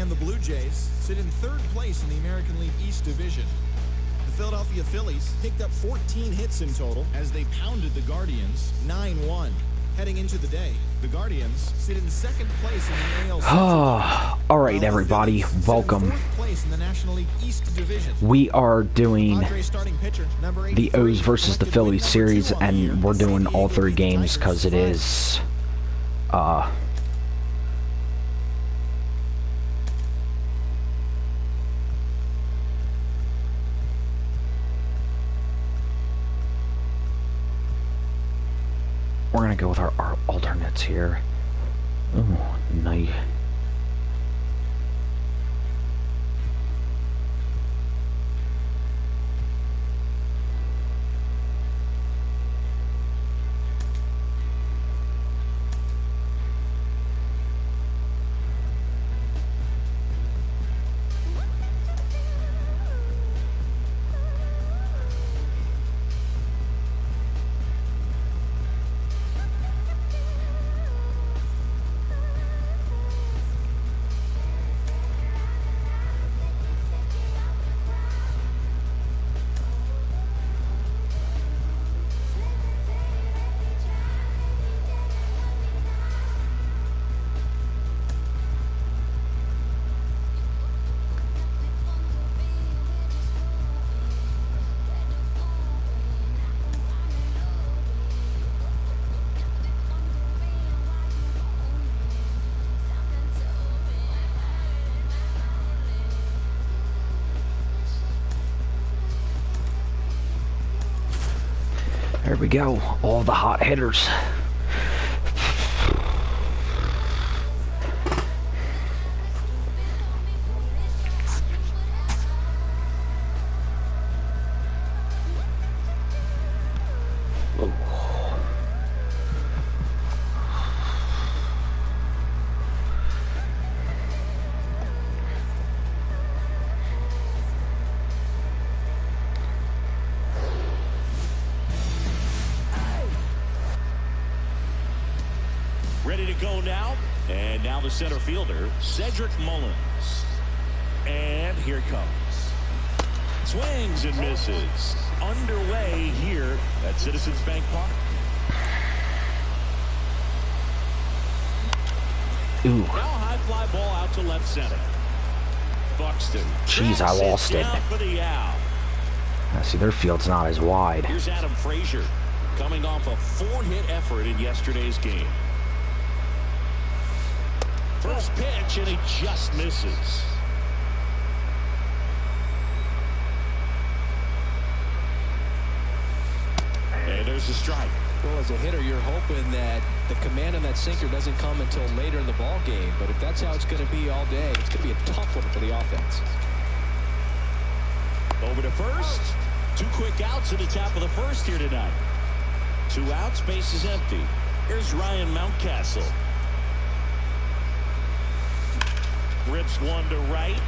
And the Blue Jays sit in third place in the American League East Division. The Philadelphia Phillies picked up 14 hits in total as they pounded the Guardians 9-1. Heading into the day, the Guardians sit in second place in the AL Central. All right, everybody, welcome. We are doing the O's versus the Phillies series, and we're doing all 3 games because it is, we're gonna go with our alternates here. Ooh, nice. There we go, all the hot hitters. Ready to go now, and now the center fielder, Cedric Mullins. And here it comes. Swings and misses. Underway here at Citizens Bank Park. Ooh. Now high fly ball out to left center. Buxton. Jeez, I lost it. For the out. See, their field's not as wide. Here's Adam Frazier, coming off a 4-hit effort in yesterday's game. First pitch, and he just misses. And there's a strike. Well, as a hitter, you're hoping that the command on that sinker doesn't come until later in the ball game. But if that's how it's going to be all day, it's going to be a tough one for the offense. Over to first. 2 quick outs at the top of the first here tonight. 2 outs, base is empty. Here's Ryan Mountcastle. Rips one to right.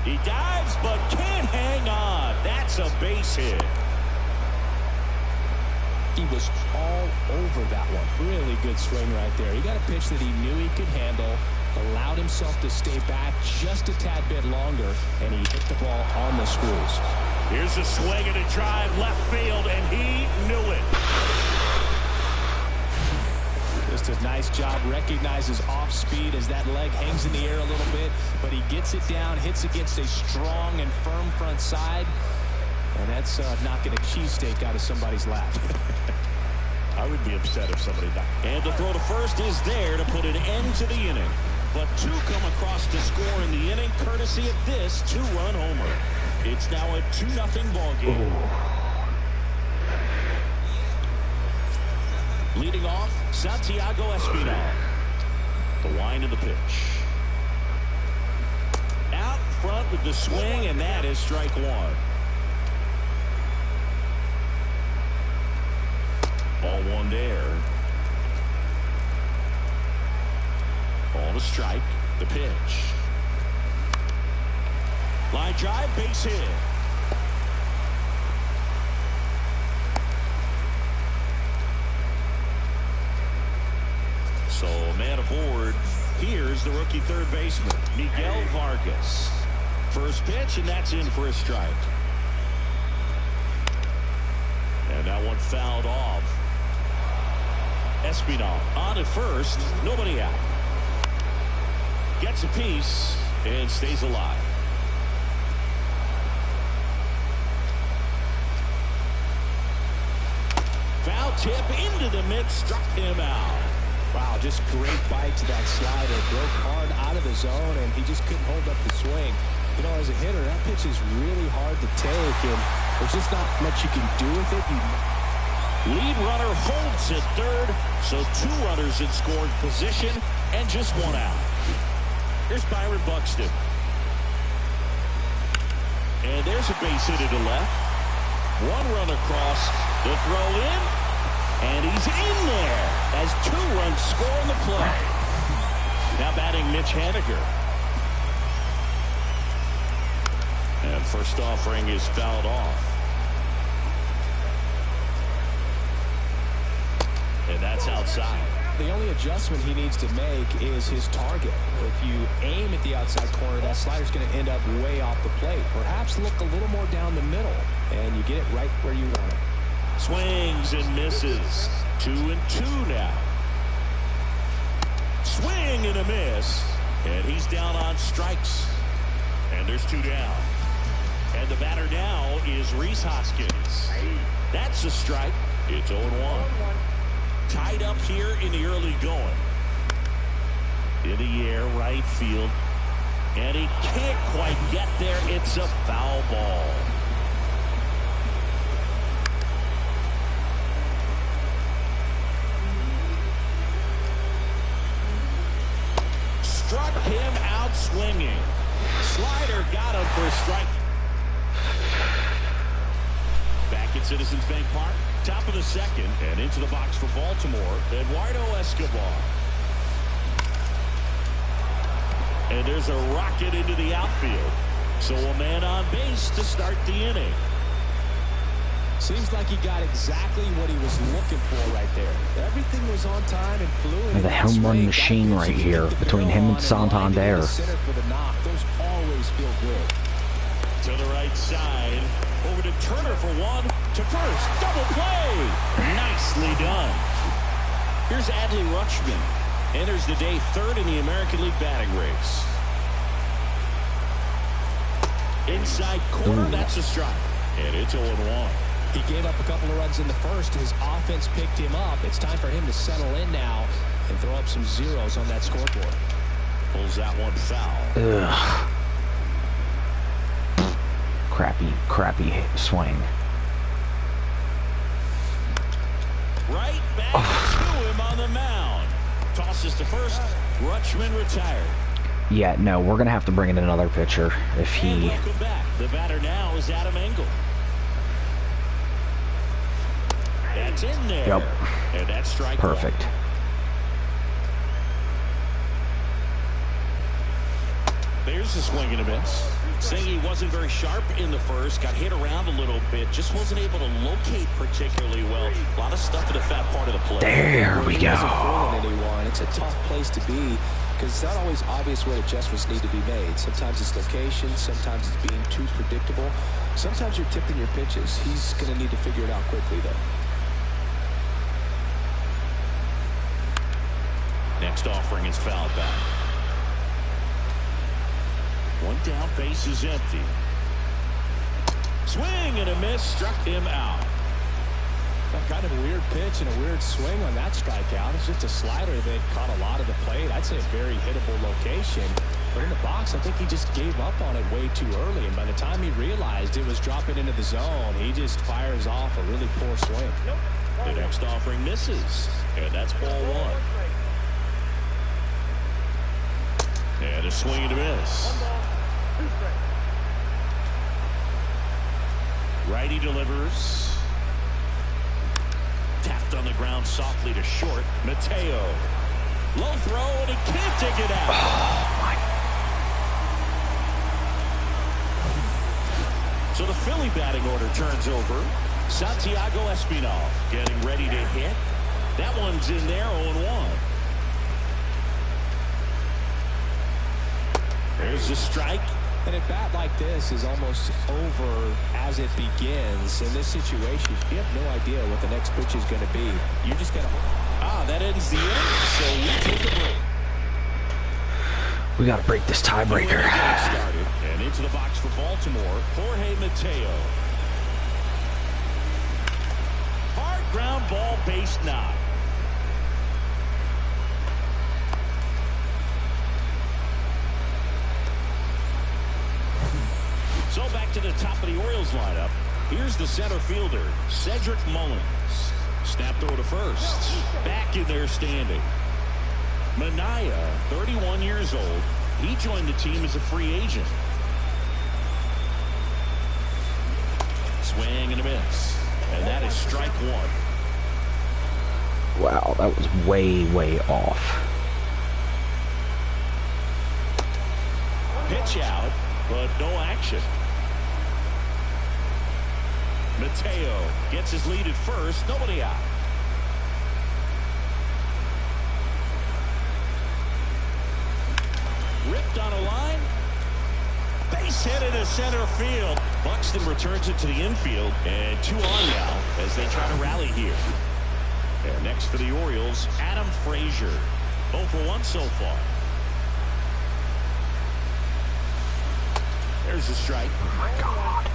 He dives but can't hang on. That's a base hit. He was all over that one. Really good swing right there. He got a pitch that he knew he could handle, allowed himself to stay back just a tad bit longer, and he hit the ball on the screws. Here's a swing and a drive left field, and he knew it. Just a nice job. Recognizes off speed as that leg hangs in the air a little bit, but he gets it down, hits against a strong and firm front side, and that's knocking a cheesesteak out of somebody's lap. I would be upset if somebody died. And the throw to first is there to put an end to the inning. But 2 come across to score in the inning, courtesy of this 2-run homer. It's now a 2-0 ball game. Leading off, Santiago Espinal. The wind of the pitch. Out front with the swing, and that is strike 1. Ball 1 there. Ball to strike. The pitch. Line drive, base hit. So a man aboard Here's the rookie third baseman, Miguel Vargas. First pitch, and that's in for a strike. And that one fouled off. Espinal on at first, nobody out. Gets a piece and stays alive. Foul tip into the mix, struck him out. Wow, just great bite to that slider. Broke hard out of the zone, and he just couldn't hold up the swing. You know, as a hitter, that pitch is really hard to take, and there's just not much you can do with it. Lead runner holds at third, so 2 runners in scoring position and just 1 out. Here's Byron Buxton. And there's a base hit to left. 1 run across, the throw in, and he's in there as 2 runs score in the play. Now batting Mitch Haniger. And first offering is fouled off. And that's outside. The only adjustment he needs to make is his target. If you aim at the outside corner, that slider's going to end up way off the plate. Perhaps look a little more down the middle, and you get it right where you want it. Swings and misses. 2-2 now. Swing and a miss. And he's down on strikes. And there's 2 down. And the batter now is Rhys Hoskins. That's a strike. It's 0-1. Tied up here in the early going. In the air, right field. And he can't quite get there. It's a foul ball. Struck him out swinging. Slider got him for a strike. Back at Citizens Bank Park. Top of the second, and into the box for Baltimore, Eduardo Escobar. And there's a rocket into the outfield. So a man on base to start the inning. Seems like he got exactly what he was looking for right there. Everything was on time and fluid. The home run machine right here between him and Santander. Those always feel good. To the right side. Over to Turner for 1. To first. Double play. Nicely done. Here's Adley Rutschman. Enters the day 3rd in the American League batting race. Inside corner. Ooh. That's a strike. And it's 0-1. He gave up a couple of runs in the first. His offense picked him up. It's time for him to settle in now and throw up some zeros on that scoreboard. Pulls that one foul. Ugh. Crappy swing. Right back to him on the mound. Tosses to first. Rutschman retired. Yeah, no, we're gonna have to bring in another pitcher if he. And welcome back. The batter now is Adam Engel. That's in there. Yep. And that's strike Perfect. One. There's a swing and a miss. Saying he wasn't very sharp in the first, got hit around a little bit, just wasn't able to locate particularly well. A lot of stuff in the fat part of the play. There we go. Anyone. It's a tough place to be because it's not always obvious what adjustments need to be made. Sometimes it's location, sometimes it's being too predictable. Sometimes you're tipping your pitches. He's going to need to figure it out quickly, though. Next offering is fouled back. One down, base is empty. Swing and a miss, struck him out. Kind of a weird pitch and a weird swing on that strikeout. It's just a slider that caught a lot of the plate. I'd say a very hittable location. But in the box, I think he just gave up on it way too early. And by the time he realized it was dropping into the zone, he just fires off a really poor swing. The next offering misses. And that's ball 1. And a swing and a miss. Righty delivers. Tapped on the ground softly to short. Mateo. Low throw, and he can't dig it out. Oh, my. So the Philly batting order turns over. Santiago Espinal getting ready to hit. That one's in there, 0-1. There's a strike. And a bat like this is almost over as it begins. In this situation, you have no idea what the next pitch is going to be. You're just going to... That ends the inning, so we take a break. We got to break this tiebreaker. And into the box for Baltimore, Jorge Mateo. Hard ground ball, base knock. So back to the top of the Orioles lineup. Here's the center fielder, Cedric Mullins. Snap throw to first. Back in there standing. Manaea, 31 years old. He joined the team as a free agent. Swing and a miss. And that is strike one. Wow, that was way, way off. Pitch out, but no action. Mateo gets his lead at first. Nobody out. Ripped on a line. Base hit into center field. Buxton returns it to the infield. And 2 on now as they try to rally here. And next for the Orioles, Adam Frazier. 0 for 1 so far. There's a strike. Oh my God.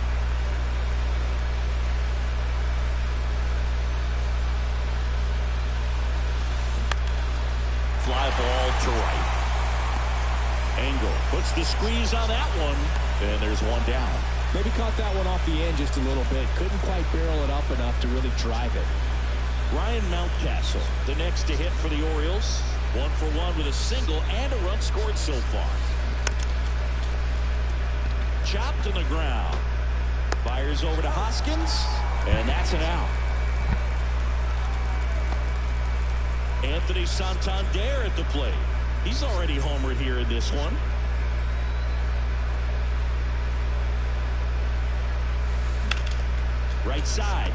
Fly ball to right. Engel puts the squeeze on that one. And there's one down. Maybe caught that one off the end just a little bit. Couldn't quite barrel it up enough to really drive it. Ryan Mountcastle, the next to hit for the Orioles. 1 for 1 with a single and a run scored so far. Chopped on the ground. Fires over to Hoskins. And that's an out. Anthony Santander at the plate. He's already homered here in this one. Right side.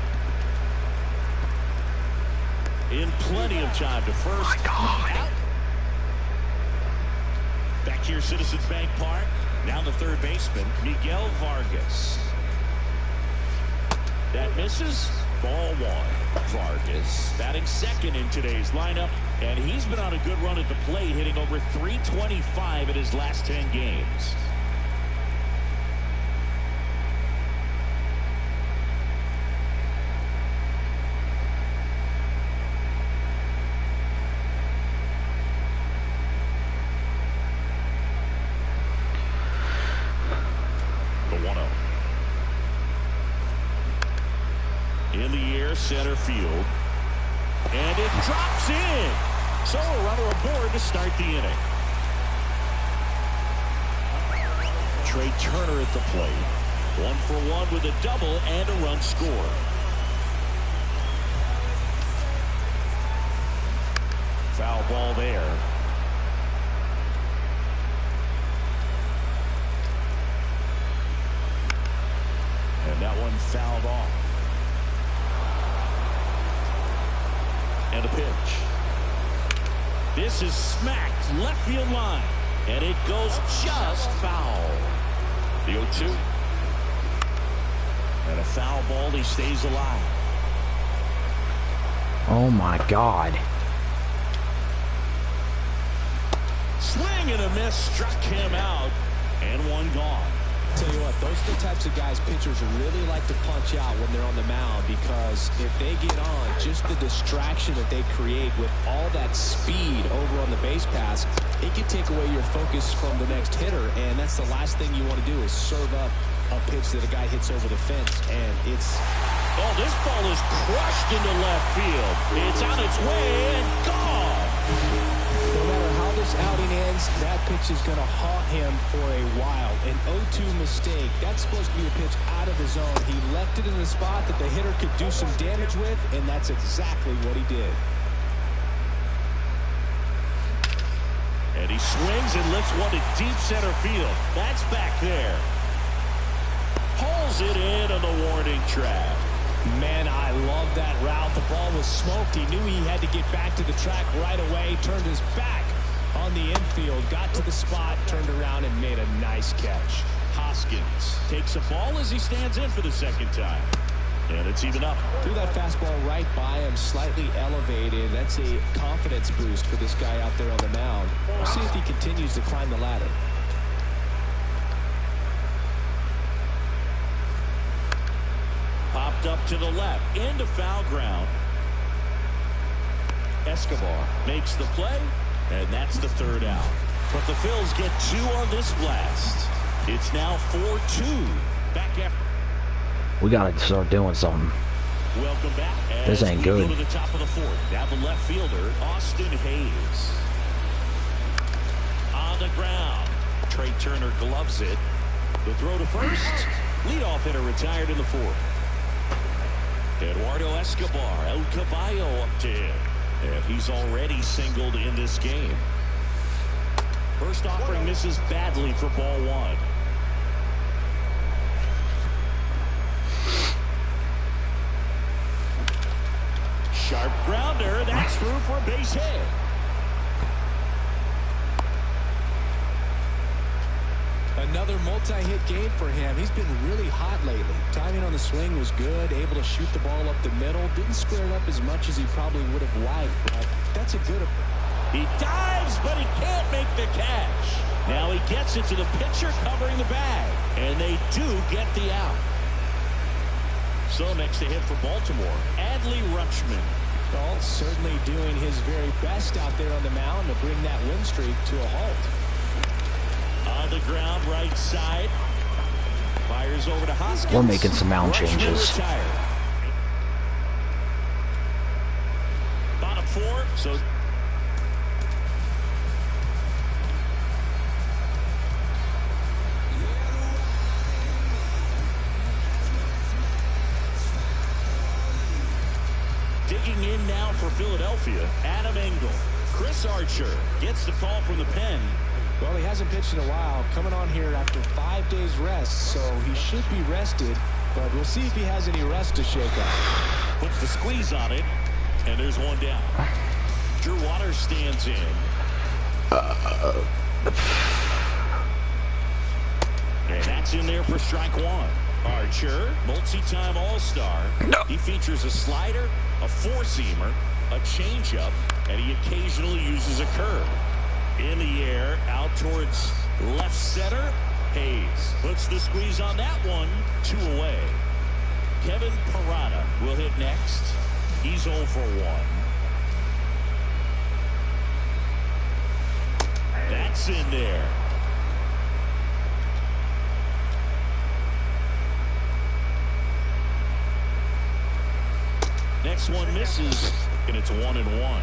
In plenty of time to first. Oh my God. Out. Back here, Citizens Bank Park. Now the third baseman, Miguel Vargas. That misses. Ball 1. Vargas batting second in today's lineup, and he's been on a good run at the plate, hitting over .325 in his last 10 games. The 1-0. In the air, center field. And it drops in. So a runner aboard to start the inning. Trey Turner at the plate. 1 for 1 with a double and a run score. Foul ball there. And that one fouled off. And a pitch. This is smacked left field line. And it goes just foul. The 0-2. And a foul ball. He stays alive. Oh my God. Swing and a miss. Struck him out. And one gone. Tell you what, those are the types of guys pitchers really like to punch out when they're on the mound, because if they get on, just the distraction that they create with all that speed over on the base pass, it can take away your focus from the next hitter, and that's the last thing you want to do is serve up a pitch that a guy hits over the fence, and it's... Oh, this ball is crushed into left field. It's on its way and gone. No matter how this outing ends, that pitch is going to haunt him for a while. An 0-2 mistake. That's supposed to be a pitch out of the zone. He left it in the spot that the hitter could do some damage with, and that's exactly what he did. And he swings and lifts one to deep center field. That's back there. Pulls it in on the warning track. Man, I love that route. The ball was smoked. He knew he had to get back to the track right away. Turned his back on the infield. Got to the spot, turned around, and made a nice catch. Hoskins takes a ball as he stands in for the second time. And it's even up. Threw that fastball right by him, slightly elevated. That's a confidence boost for this guy out there on the mound. We'll see if he continues to climb the ladder. Popped up to the left, into foul ground. Escobar makes the play, and that's the third out. But the Phils get 2 on this blast. It's now 4-2. Back after. We gotta start doing something. Welcome back. This ain't good. Go to the top of the fourth. Now the left fielder, Austin Hayes. On the ground. Trey Turner gloves it. The throw to first. Leadoff hitter retired in the fourth. Eduardo Escobar, El Caballo up to him. And he's already singled in this game. First offering misses badly for ball 1. Sharp grounder. That's through for a base hit. Another multi-hit game for him. He's been really hot lately. Timing on the swing was good. Able to shoot the ball up the middle. Didn't square it up as much as he probably would have liked, but that's a good. He dives, but he can't make the catch. Now he gets it to the pitcher covering the bag. And they do get the out. So next to hit for Baltimore, Adley Rutschman. Well, certainly doing his very best out there on the mound to bring that win streak to a halt. On the ground, right side. Fires over to Hoskins. We're making some mound Rutschman changes. retired. Bottom 4, so digging in now for Philadelphia, Adam Engel. Chris Archer gets the call from the pen. Well, he hasn't pitched in a while, coming on here after 5 days rest, so he should be rested, but we'll see if he has any rust to shake out. Puts the squeeze on it, and there's one down. Drew Waters stands in. And that's in there for strike 1. Archer, multi-time All-Star. No. He features a slider, a four-seamer, a changeup, and he occasionally uses a curve. In the air, out towards left center. Hayes puts the squeeze on that one. 2 away. Kevin Parada will hit next. He's 0 for 1. That's in there. Next one misses, and it's 1-1.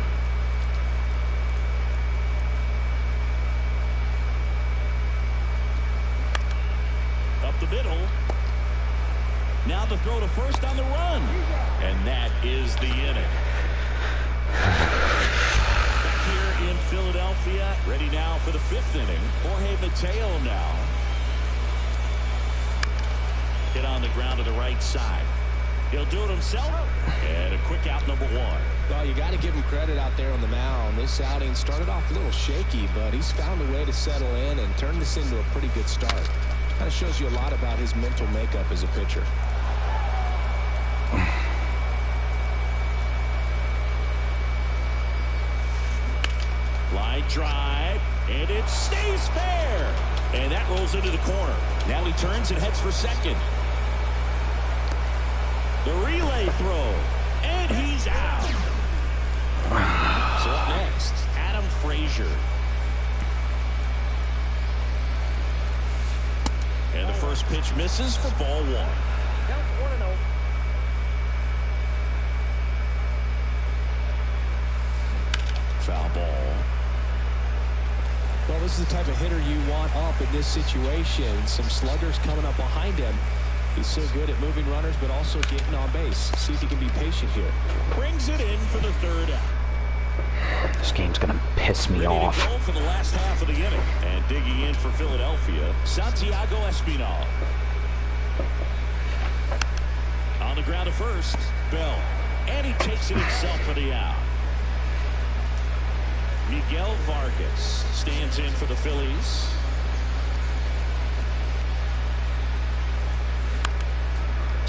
Up the middle. Now the throw to first on the run. And that is the inning. Back here in Philadelphia, ready now for the 5th inning. Jorge Mateo now. Hit on the ground to the right side. He'll do it himself. And a quick out, number 1. Well, you got to give him credit out there on the mound. This outing started off a little shaky, but he's found a way to settle in and turn this into a pretty good start. Kind of shows you a lot about his mental makeup as a pitcher. Line drive, and it stays fair. And that rolls into the corner. Now he turns and heads for second. The relay throw, and he's out. So up next, Adam Frazier. And the first pitch misses for ball 1. Foul ball. Well, this is the type of hitter you want up in this situation. Some sluggers coming up behind him. He's so good at moving runners, but also getting on base. See if he can be patient here. Brings it in for the 3rd out. This game's gonna piss me off. Ready to go for the last half of the inning. And digging in for Philadelphia, Santiago Espinal. On the ground at first, Bell. And he takes it himself for the out. Miguel Vargas stands in for the Phillies.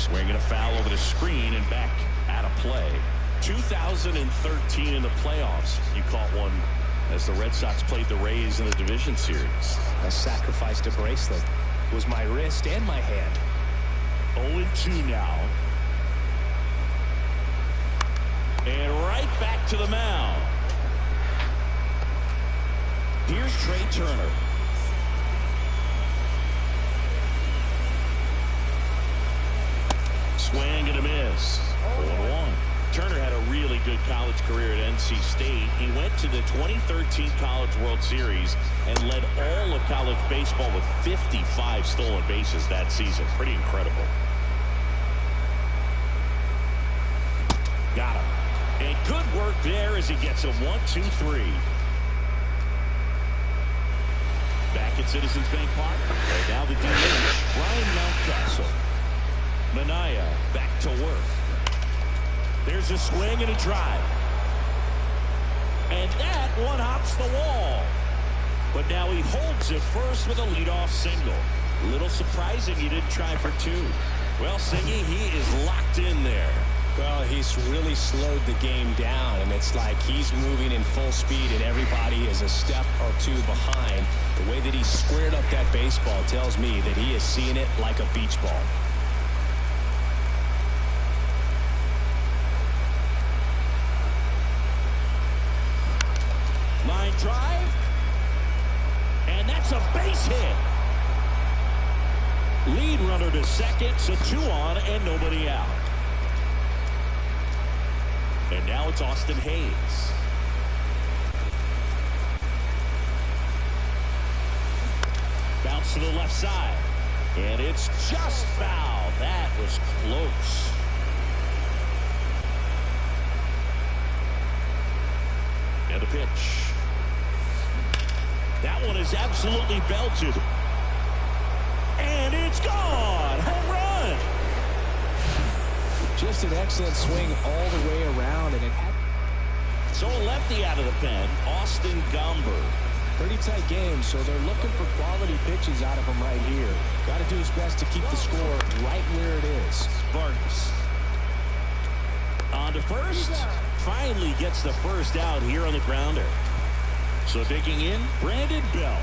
Swinging a foul over the screen and back out of play. 2013 in the playoffs, you caught one as the Red Sox played the Rays in the division series. I sacrificed a bracelet. It was my wrist and my hand. 0-2 now. And right back to the mound. Here's Trey Turner. Swing and a miss. 0-1. Turner had a really good college career at NC State. He went to the 2013 College World Series and led all of college baseball with 55 stolen bases that season. Pretty incredible. Got him. And good work there as he gets a 1-2-3. Back at Citizens Bank Park. And now the DH, Ryan Mountcastle. Manaea back to work. There's a swing and a drive. And that one hops the wall. But now he holds it first with a leadoff single. A little surprising he didn't try for two. Well, Singy, he is locked in there. Well, he's really slowed the game down, and it's like he's moving in full speed, and everybody is a step or two behind. The way that he squared up that baseball tells me that he is seeing it like a beach ball. Line drive, and that's a base hit. Lead runner to second, so 2 on and nobody out. And now it's Austin Hayes. Bounce to the left side, and it's just foul. That was close. And a pitch. That one is absolutely belted. And it's gone. Home run. Just an excellent swing all the way around, and it had. So a lefty out of the pen, Austin Gomber. Pretty tight game, so they're looking for quality pitches out of him right here. Got to do his best to keep the score right where it is. Vargas. On to first. Finally gets the first out here on the grounder. So digging in, Brandon Belt.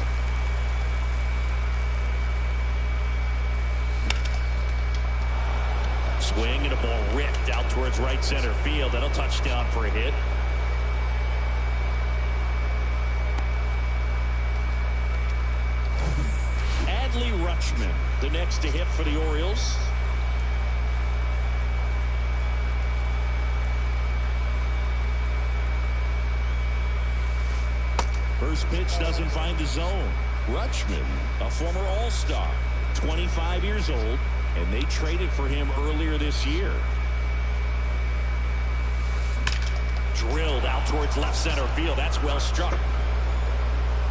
Swing and a ball ripped out towards right center field. That'll touch down for a hit. Adley Rutschman, the next to hit for the Orioles. First pitch doesn't find the zone. Rutschman, a former All-Star, 25 years old, and they traded for him earlier this year. Drilled out towards left center field. That's well struck.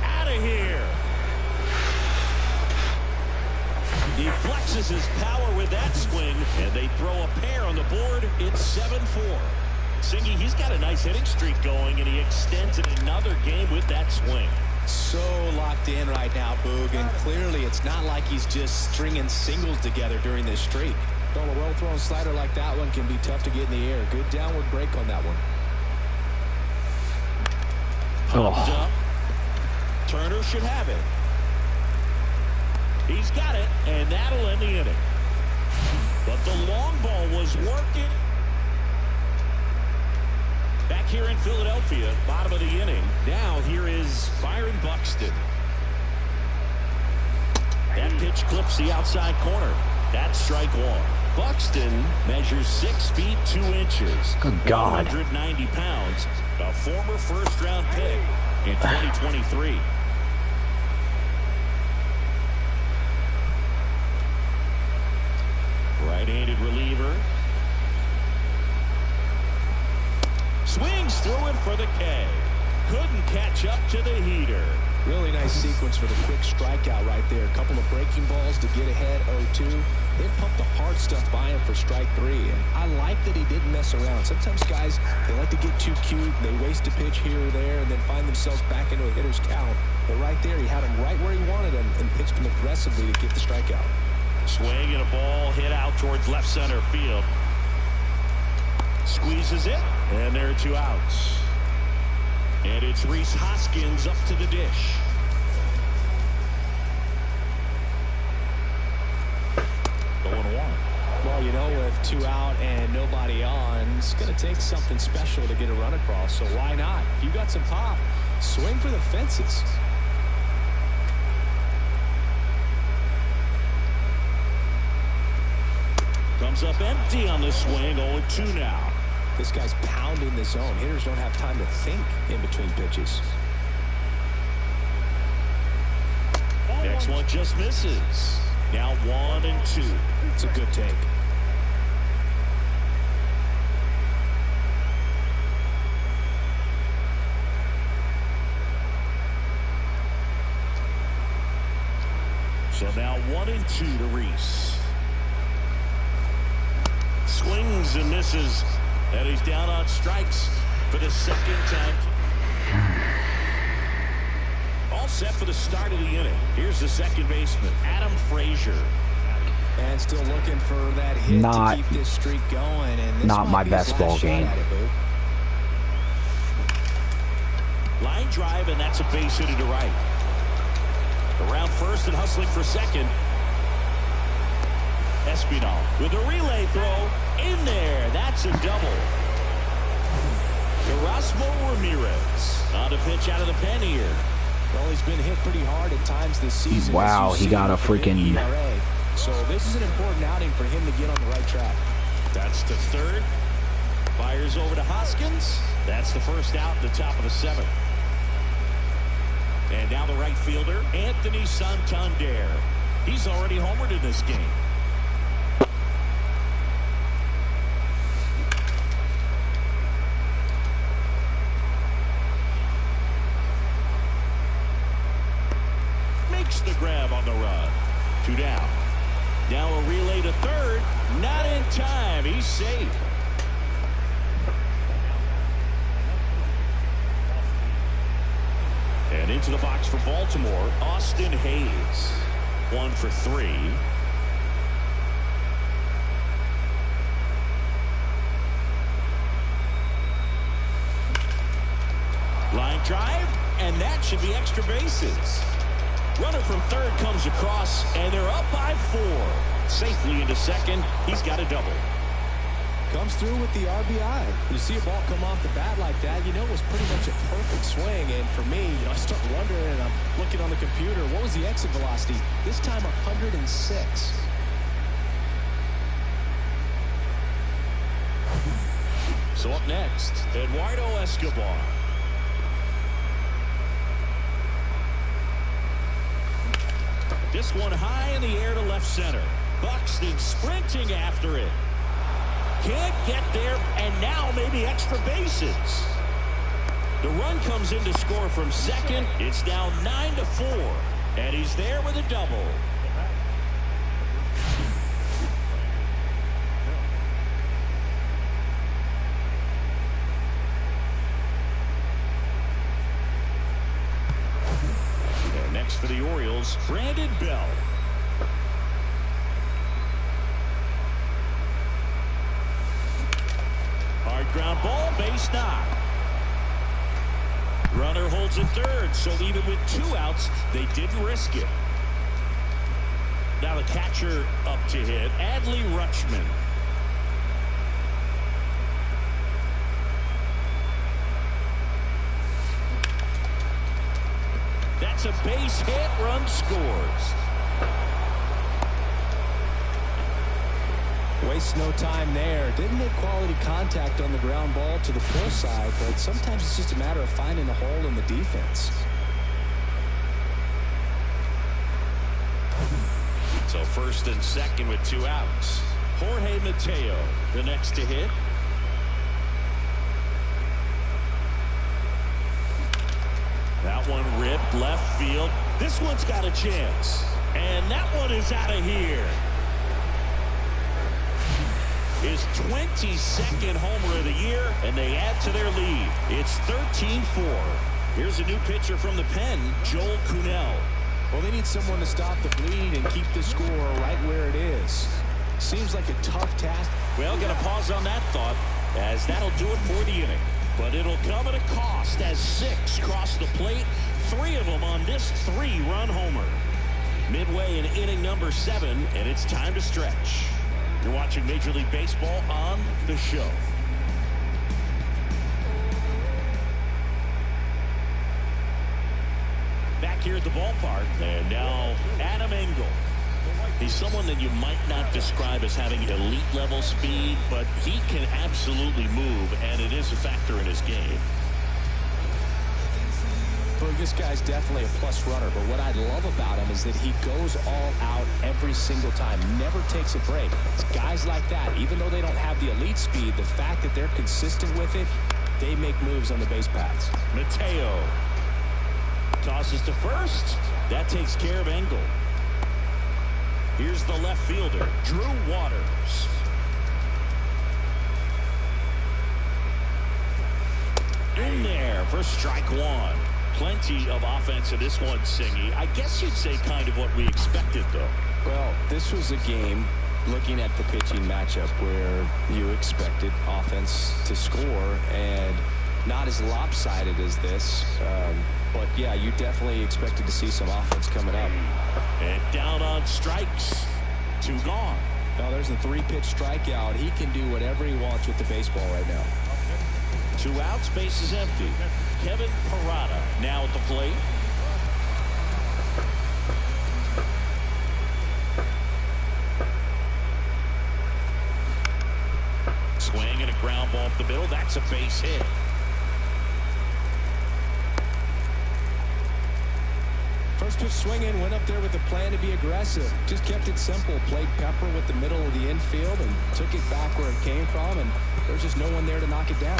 Out of here. He flexes his power with that swing, and they throw a pair on the board. It's 7-4. Singy, he's got a nice hitting streak going, and he extends it another game with that swing. So locked in right now, Boog, and clearly it's not like he's just stringing singles together during this streak. Well, a well-thrown slider like that one can be tough to get in the air. Good downward break on that one. Up. Turner should have it. He's got it, and that'll end the inning. But the long ball was working. Back here in Philadelphia, bottom of the inning. Now here is Byron Buxton. That pitch clips the outside corner. That's strike one. Buxton measures 6 feet 2 inches. Good God. 190 pounds. A former first-round pick in 2023. Right-handed reliever. Swings through it for the K. Couldn't catch up to the heater. Really nice sequence for the quick strikeout right there. A couple of breaking balls to get ahead 0-2. Then pumped the hard stuff by him for strike 3. And I like that he didn't mess around. Sometimes guys, they like to get too cute. They waste a pitch here or there and then find themselves back into a hitter's count. But right there, he had him right where he wanted him and pitched him aggressively to get the strikeout. Swing and a ball hit out towards left center field. Squeezes it, and there are 2 outs. And it's Rhys Hoskins up to the dish. Going 1. Well, you know, with 2 out and nobody on, it's going to take something special to get a run across. So why not? If you got some pop, swing for the fences. Comes up empty on the swing. 0-2 now. This guy's pounding the zone. Hitters don't have time to think in between pitches. Next one just misses. Now 1-2. It's a good take. So now 1-2 to Rhys. Swings and misses. And he's down on strikes for the 2nd time. All set for the start of the inning. Here's the second baseman, Adam Frazier. And still looking for that hit to keep this streak going. And this not my best ball game. Line drive, and that's a base hit to right. Around first and hustling for second. Espinal with a relay throw in there. That's a double. Erasmo Ramirez on a pitch out of the pen here. Well, he's been hit pretty hard at times this season. Wow, he got a freaking... So this is an important outing for him to get on the right track. That's the 3rd. Fires over to Hoskins. That's the first out in the top of the 7th. And now the right fielder, Anthony Santander. He's already homered in this game. Makes the grab on the run. 2 down. Now a relay to third. Not in time. He's safe. And into the box for Baltimore, Austin Hayes. 1 for 3. Line drive, and that should be extra bases. Runner from third comes across, and they're up by 4. Safely into second. He's got a double. Comes through with the RBI. You see a ball come off the bat like that, you know it was pretty much a perfect swing. And for me, I start wondering, and I'm looking on the computer, what was the exit velocity? This time 106. So up next, Eduardo Escobar. This one high in the air to left center. Buxton sprinting after it. Can't get there, and now maybe extra bases. The run comes in to score from second. It's now 9-4, and he's there with a double. And next for the Orioles, Brandon Bell. Ground ball, base knock. Runner holds at third, so even with 2 outs, they didn't risk it. Now the catcher up to hit, Adley Rutschman. That's a base hit, run scores. Waste no time there. Didn't make quality contact on the ground ball to the full side, but sometimes it's just a matter of finding a hole in the defense. So first and second with 2 outs. Jorge Mateo, the next to hit. That one ripped left field. This one's got a chance. And that one is out of here. His 22nd homer of the year, and they add to their lead. It's 13-4. Here's a new pitcher from the pen, Joel Kuhnel. Well, they need someone to stop the bleed and keep the score right where it is. Seems like a tough task. Well, going to pause on that thought, as that'll do it for the inning. But it'll come at a cost as 6 cross the plate, 3 of them on this 3-run homer. Midway in inning number 7, and it's time to stretch. You're watching Major League Baseball on The Show. Back here at the ballpark, and now Adam Engel. He's someone that you might not describe as having elite level speed, but he can absolutely move, and it is a factor in his game. Well, this guy's definitely a plus runner, but what I love about him is that he goes all out every single time, never takes a break. It's guys like that, even though they don't have the elite speed, the fact that they're consistent with it, they make moves on the base paths. Mateo tosses to first. That takes care of Engel. Here's the left fielder, Drew Waters. In there for strike 1. Plenty of offense in this one, Singy. I guess you'd say kind of what we expected, though. Well, this was a game, looking at the pitching matchup, where you expected offense to score, and not as lopsided as this. But, yeah, you definitely expected to see some offense coming up. And down on strikes. 2 gone. Now, there's a 3-pitch strikeout. He can do whatever he wants with the baseball right now. 2 outs, base is empty. Kevin Parada now at the plate. Swing and a ground ball up the middle. That's a base hit. First pitch swinging, went up there with a plan to be aggressive. Just kept it simple. Played pepper with the middle of the infield and took it back where it came from, and there's just no one there to knock it down.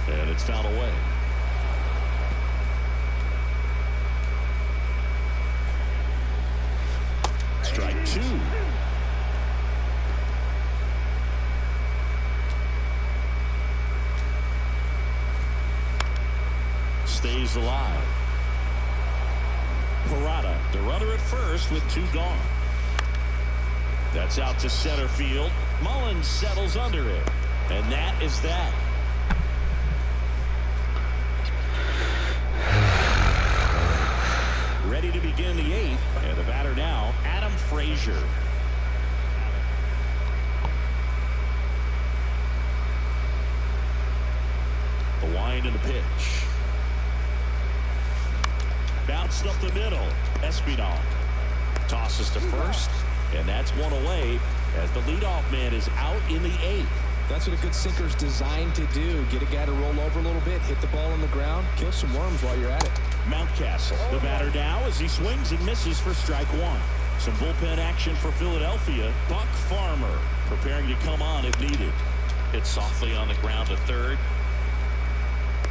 And it's fouled away. Strike 2. Stays alive. Parada, the runner at first with 2 gone. That's out to center field. Mullins settles under it. And that is that. Ready to begin the 8th. And the batter now, Adam Frazier. The wind and the pitch. Bounced up the middle. Espinal tosses to first, and that's 1 away as the leadoff man is out in the 8th. That's what a good sinker's designed to do. Get a guy to roll over a little bit, hit the ball on the ground, kill some worms while you're at it. Mountcastle, the batter now as he swings and misses for strike 1. Some bullpen action for Philadelphia. Buck Farmer preparing to come on if needed. Hit softly on the ground to third.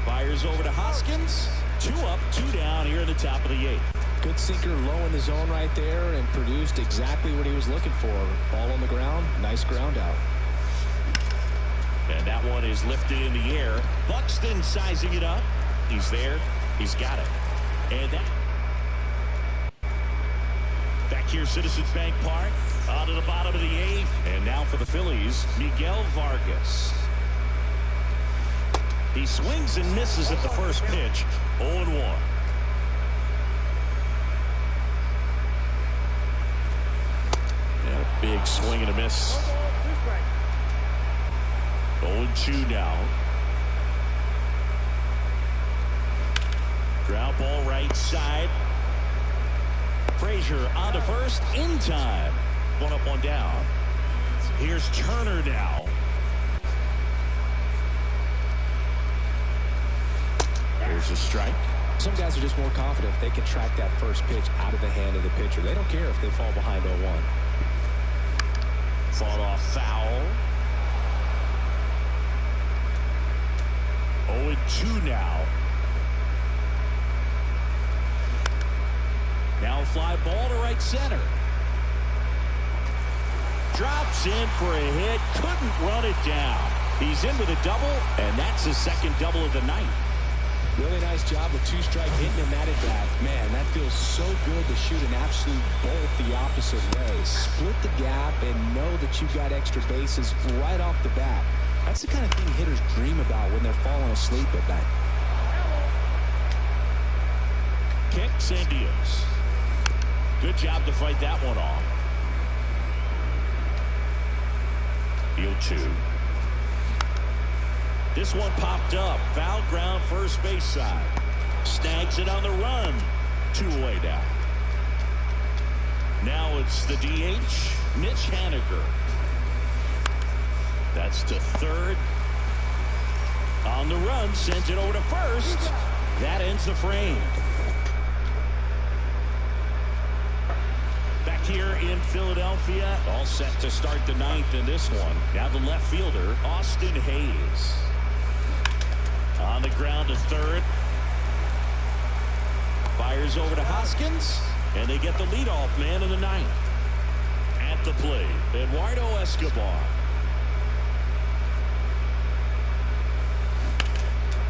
Fires over to Hoskins. 2 up, 2 down here in the top of the 8th. Good sinker low in the zone right there and produced exactly what he was looking for. Ball on the ground, nice ground out. And that one is lifted in the air. Buxton sizing it up. He's there. He's got it. And that. Back here, Citizens Bank Park. On to the bottom of the 8th. And now for the Phillies, Miguel Vargas. He swings and misses at the first pitch. 0-1. Yeah, big swing and a miss. 0-2 now. Ground ball right side. Frazier on to first in time. 1 up, 1 down. Here's Turner now. Here's a strike. Some guys are just more confident if they can track that first pitch out of the hand of the pitcher. They don't care if they fall behind 0-1. Fought off foul. 0-2 now. Now a fly ball to right center. Drops in for a hit. Couldn't run it down. He's in with a double, and that's his second double of the night. Really nice job with two-strike hitting him that at bat. Man, that feels so good to shoot an absolute bolt the opposite way. Split the gap and know that you've got extra bases right off the bat. That's the kind of thing hitters dream about when they're falling asleep at night. Kicks and deals. Good job to fight that one off. Field 2. This one popped up. Foul ground first base side. Snags it on the run. 2 away down. Now it's the DH, Mitch Haniger. That's to third. On the run, sends it over to first. That ends the frame. Back here in Philadelphia, all set to start the 9th in this one. Now the left fielder, Austin Hayes. On the ground to third. Fires over to Hoskins, and they get the leadoff man in the 9th. At the plate, Eduardo Escobar.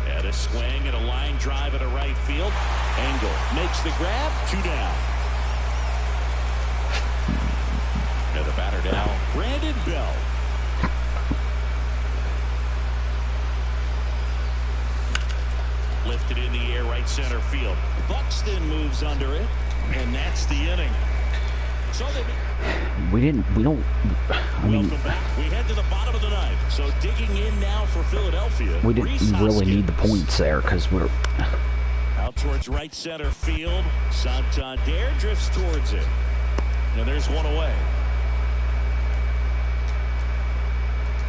At a swing and a line drive at a right field. Engel makes the grab. 2 down. And the batter now, Brandon Belt. Lifted in the air, right center field. Buxton moves under it, and that's the inning. So we don't, I mean, welcome back. We head to the bottom of the 9th. So digging in now for Philadelphia. We didn't really need the points there because we're out towards right center field. Santander drifts towards it. And there's one away.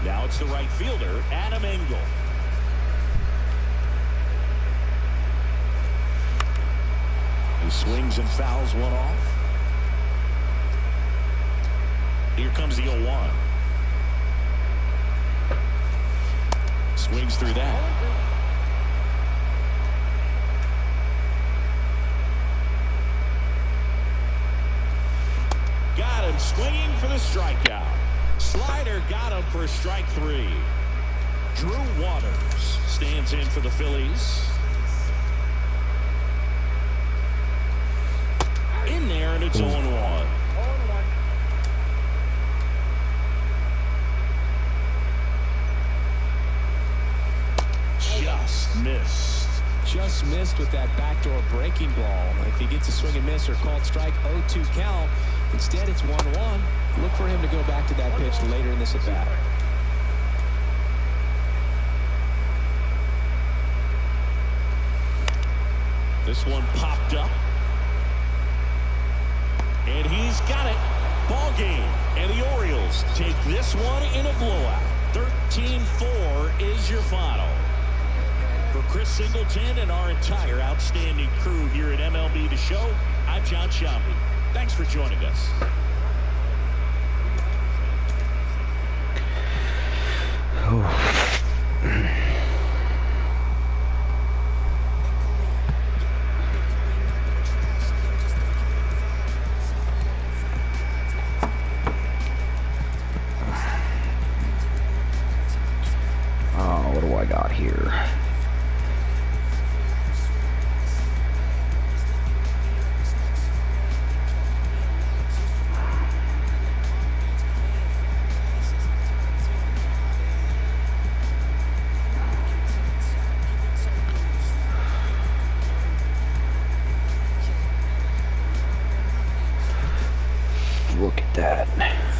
Now it's the right fielder, Adam Engel. He swings and fouls one off. Here comes the 0-1. Swings through that. Got him swinging for the strikeout. Slider got him for strike 3. Drew Waters stands in for the Phillies. In there, and it's 0-1. Just missed with that backdoor breaking ball. If he gets a swing and miss or called strike, 0-2 count. Instead, it's 1-1. Look for him to go back to that pitch later in this at bat. This one popped up. And he's got it. Ball game. And the Orioles take this one in a blowout. 13-4 is your final. For Chris Singleton and our entire outstanding crew here at MLB The Show, I'm John Sciambi. Thanks for joining us. What do I got here? Look at that.